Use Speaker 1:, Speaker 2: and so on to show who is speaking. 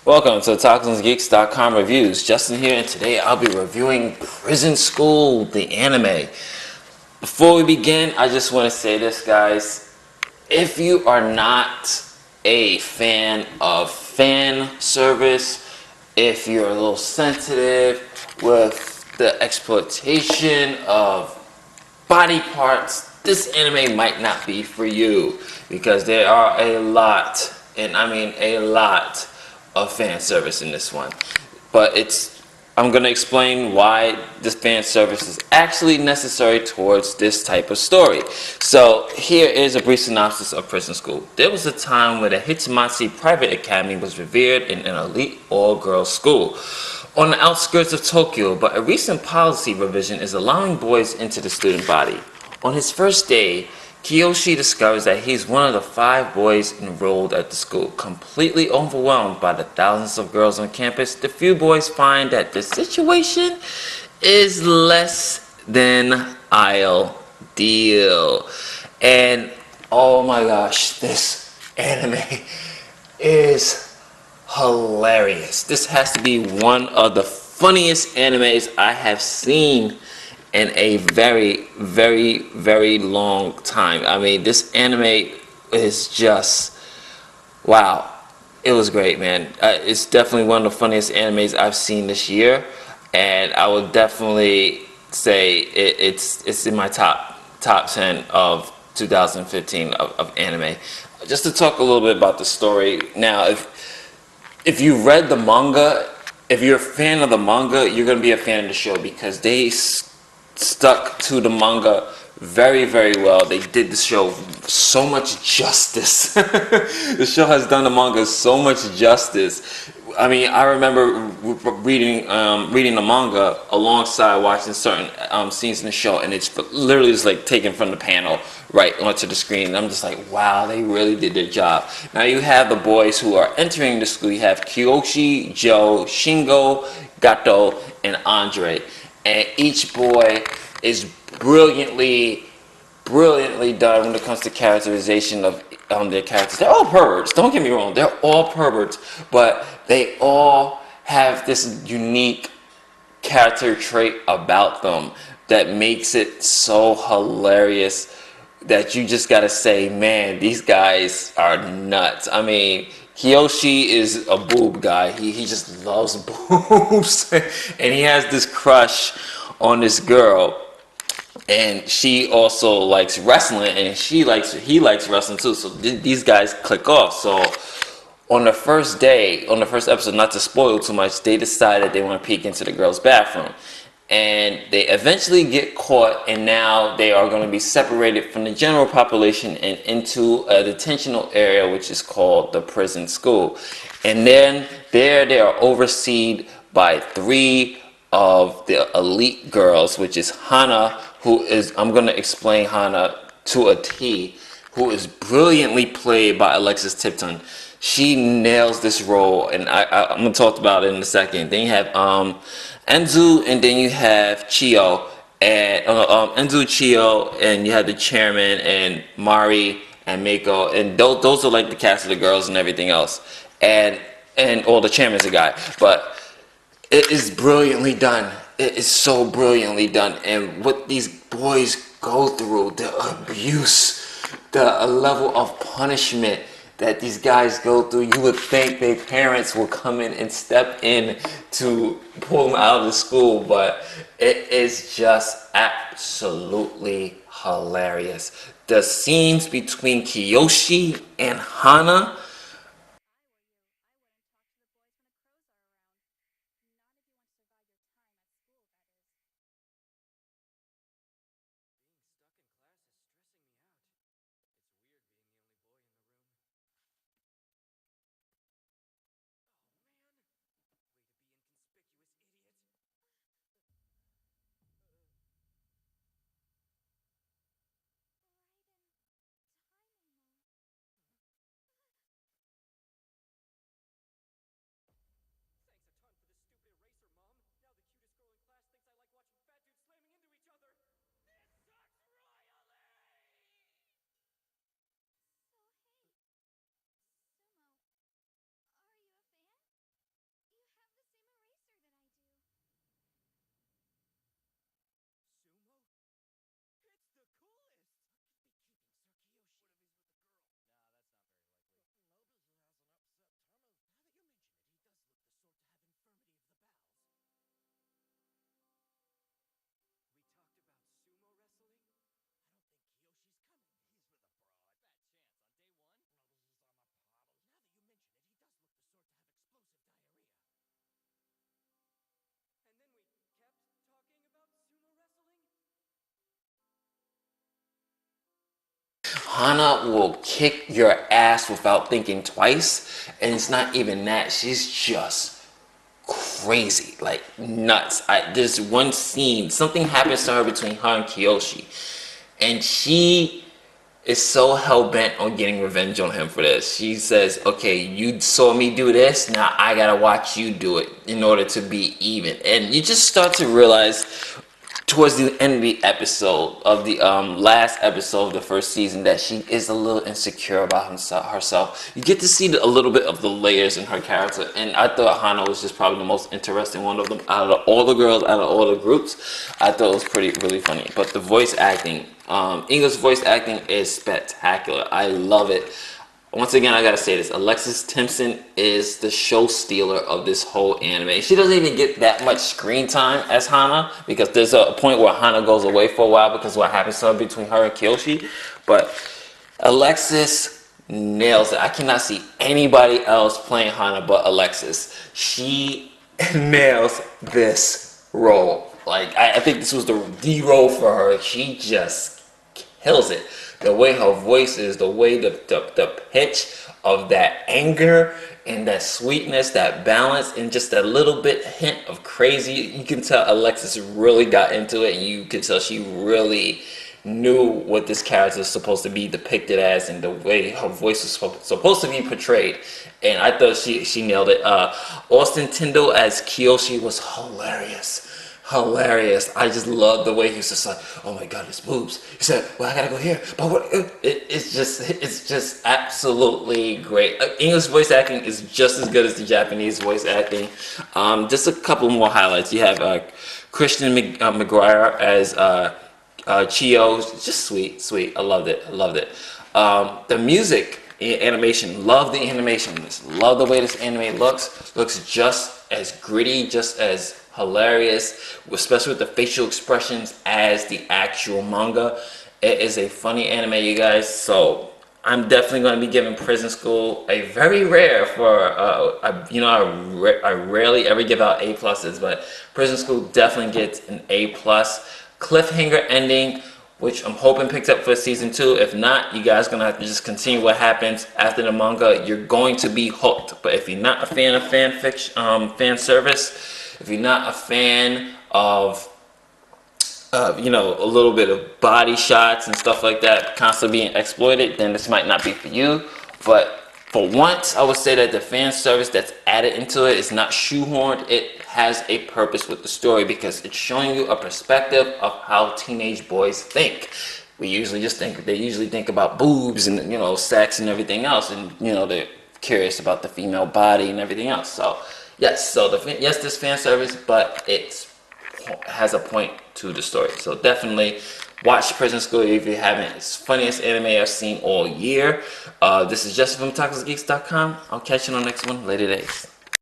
Speaker 1: Welcome to TalkingsGeeks.com reviews. Justin here, and today I'll be reviewing Prison School, the anime. Before we begin, I just want to say this, guys. If you are not a fan of fan service, if you're a little sensitive with the exploitation of body parts, this anime might not be for you, because there are a lot, and I mean a lot, of fan service in this one. But I'm going to explain why this fan service is actually necessary towards this type of story. So here is a brief synopsis of Prison School. There was a time when the Hachimitsu Private Academy was revered in an elite all-girls school on the outskirts of Tokyo, but a recent policy revision is allowing boys into the student body. On his first day, Kiyoshi discovers that he's one of the 5 boys enrolled at the school. Completely overwhelmed by the thousands of girls on campus, the few boys find that the situation is less than ideal. And oh my gosh, this anime is hilarious. This has to be one of the funniest animes I have seen in a very, very, very long time. I mean, this anime is just, wow. It was great, man. It's definitely one of the funniest animes I've seen this year, and I would definitely say it's in my top 10 of 2015 of anime. Just to talk a little bit about the story. Now, if you read the manga, if you're a fan of the manga, you're going to be a fan of the show, because they stuck to the manga very, very well. They did the show so much justice. The show has done the manga so much justice. I mean, I remember reading the manga alongside watching certain scenes in the show, and it's literally just like taken from the panel right onto the screen. And I'm just like, wow, they really did their job. Now you have the boys who are entering the school. You have Kiyoshi, Joe, Shingo, Gato, and Andre. And each boy is brilliantly done when it comes to characterization of their characters. They're all perverts, don't get me wrong, they're all perverts, but they all have this unique character trait about them that makes it so hilarious that you just gotta say, man, these guys are nuts. I mean, Kiyoshi is a boob guy. He just loves boobs. And he has this crush on this girl. And she also likes wrestling, and he likes wrestling too. So these guys click off. So on the first episode, not to spoil too much, they decided they want to peek into the girl's bathroom. And they eventually get caught, and now they are going to be separated from the general population and into a detentional area, which is called the prison school. And then they are overseen by 3 of the elite girls, which is Hana, I'm going to explain Hana to a T, who is brilliantly played by Alexis Tipton. She nails this role, and I'm going to talk about it in a second. Then you have Enzu, and then you have Chio, and Enzu, Chio, and you have the chairman, and Mari, and Mako, and those are like the cast of the girls and everything else. And the chairman's a guy, but it is brilliantly done. It is so brilliantly done. And what these boys go through, the abuse, the level of punishment that these guys go through, you would think their parents will come in and step in to pull them out of the school, but it is just absolutely hilarious. The scenes between Kiyoshi and Hana, Hana will kick your ass without thinking twice, and it's not even that. She's just crazy, like nuts. There's one scene, something happens to her between her and Kiyoshi, and she is so hell-bent on getting revenge on him for this. She says, okay, you saw me do this, now I gotta watch you do it in order to be even. And you just start to realize towards the end of the episode, of the last episode of the first season, that she is a little insecure about herself. You get to see a little bit of the layers in her character, and I thought Hana was just probably the most interesting one of them out of all the girls, out of all the groups. I thought it was really funny. But the voice acting, English voice acting is spectacular. I love it. Once again, I gotta say this, Alexis Timpson is the show stealer of this whole anime. She doesn't even get that much screen time as Hana, because there's a point where Hana goes away for a while because of what happens to her between her and Kiyoshi. But Alexis nails it. I cannot see anybody else playing Hana but Alexis. She nails this role. Like, I think this was the role for her. She just kills it. The way her voice is, the way the pitch of that anger and that sweetness, that balance, and just a little bit hint of crazy. You can tell Alexis really got into it, and you can tell she really knew what this character is supposed to be depicted as, and the way her voice was supposed to be portrayed. And I thought she nailed it. Austin Tyndall as Kiyoshi was hilarious. I just love the way he was just like, oh my god, his boobs. He said, well, I gotta go here. But what? It's just absolutely great. English voice acting is just as good as the Japanese voice acting. Just a couple more highlights. You have Christian McGuire as Chiyo. Just sweet. I loved it. The music, animation, love the animation. Love the way this anime looks just as gritty, just as hilarious, especially with the facial expressions as the actual manga. It is a funny anime, you guys. So I'm definitely going to be giving Prison School a very rare for I rarely ever give out A pluses, but Prison School definitely gets an A plus. Cliffhanger ending, which I'm hoping picks up for season 2. If not, you guys are gonna have to just continue what happens after the manga. You're going to be hooked. But if you're not a fan of fan fiction, fan service, if you're not a fan of a little bit of body shots and stuff like that constantly being exploited, then this might not be for you. But for once, I would say that the fan service that's added into it is not shoehorned. It has a purpose with the story, because it's showing you a perspective of how teenage boys think. They usually think about boobs and sex and everything else, and they're curious about the female body and everything else. So yes, this fan service, but it has a point to the story. So definitely watch Prison School if you haven't. It's the funniest anime I've seen all year. This is Justin from TakusGeeks.com. I'll catch you on the next one. Later days.